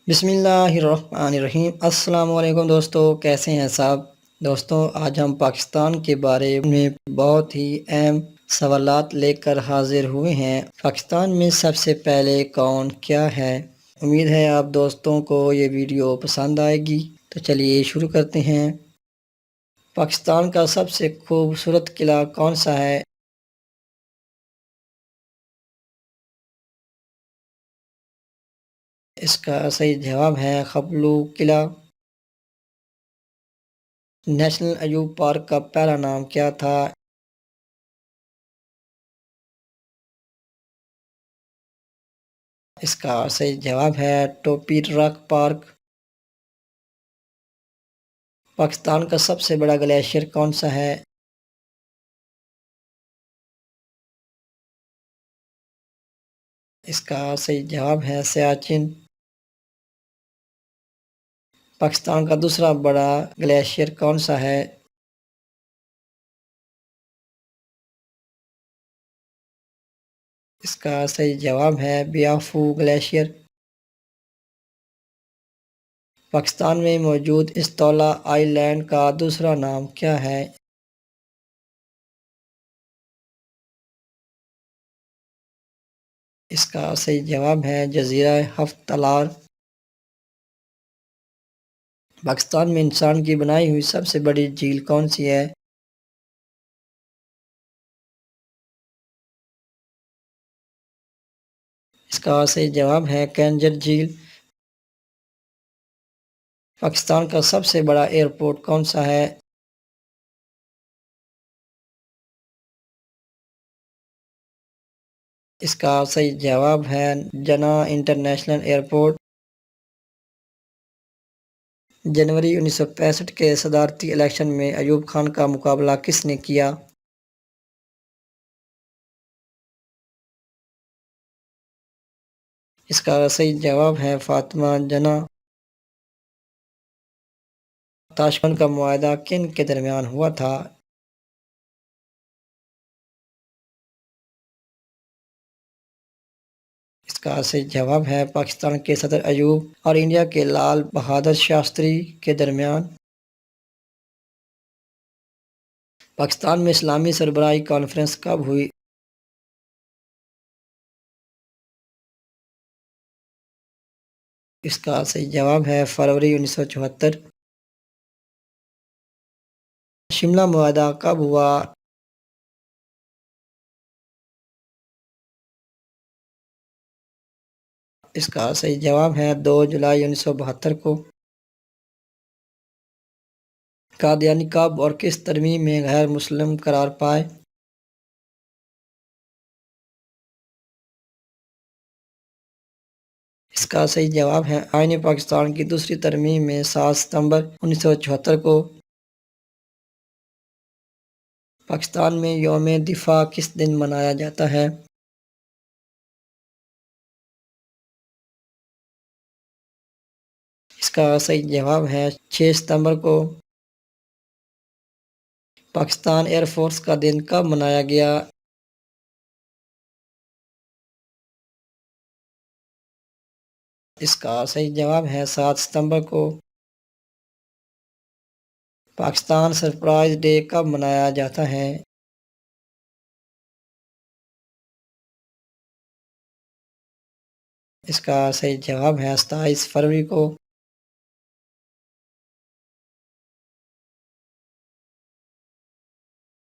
بسم اللہ الرحمن الرحیم۔ السلام علیکم دوستو، کیسے ہیں صاحب؟ دوستو، آج ہم پاکستان کے بارے میں بہت ہی اہم سوالات لے کر حاضر ہوئے ہیں۔ پاکستان میں سب سے پہلے کون کیا ہے؟ امید ہے آپ دوستوں کو یہ ویڈیو پسند آئے گی، تو چلیے شروع کرتے ہیں۔ پاکستان کا سب سے خوبصورت قلعہ کون سا ہے؟ اس کا صحیح جواب ہے خپلو قلعہ۔ نیشنل ایوب پارک کا پہلا نام کیا تھا؟ اس کا صحیح جواب ہے ٹوپی راک پارک۔ پاکستان کا سب سے بڑا گلیشیئر کون سا ہے؟ اس کا صحیح جواب ہے سیاچن۔ پاکستان کا دوسرا بڑا گلیشیئر کون سا ہے؟ اس کا صحیح جواب ہے بیافو گلیشیئر۔ پاکستان میں موجود استولا آئی لینڈ کا دوسرا نام کیا ہے؟ اس کا صحیح جواب ہے جزیرہ ہفت تلار۔ پاکستان میں انسان کی بنائی ہوئی سب سے بڑی جھیل کون سی ہے؟ اس کا صحیح جواب ہے کینجر جھیل۔ پاکستان کا سب سے بڑا ایئرپورٹ کون سا ہے؟ اس کا صحیح جواب ہے جناح انٹرنیشنل ایئرپورٹ۔ جنوری 1965 کے صدارتی الیکشن میں ایوب خان کا مقابلہ کس نے کیا؟ اس کا صحیح جواب ہے فاطمہ جناح۔ تاشقند کا معاہدہ کن کے درمیان ہوا تھا؟ اس کا صحیح جواب ہے پاکستان کے صدر ایوب اور انڈیا کے لال بہادر شاستری کے درمیان۔ پاکستان میں اسلامی سربراہی کانفرنس کب ہوئی؟ اس کا صحیح جواب ہے فروری 1974۔ شملہ معاہدہ کب ہوا؟ اس کا صحیح جواب ہے 2 جولائی 1972 کو۔ قادیانی کب اور کس ترمیم میں غیر مسلم قرار پائے؟ اس کا صحیح جواب ہے آئین پاکستان کی دوسری ترمیم میں 7 ستمبر 1974 کو۔ پاکستان میں یوم دفاع کس دن منایا جاتا ہے؟ اس کا صحیح جواب ہے 6 ستمبر کو۔ پاکستان ایئر فورس کا دن کب منایا گیا؟ اس کا صحیح جواب ہے 7 ستمبر کو۔ پاکستان سرپرائز ڈے کب منایا جاتا ہے؟ اس کا صحیح جواب ہے 27 فروری کو۔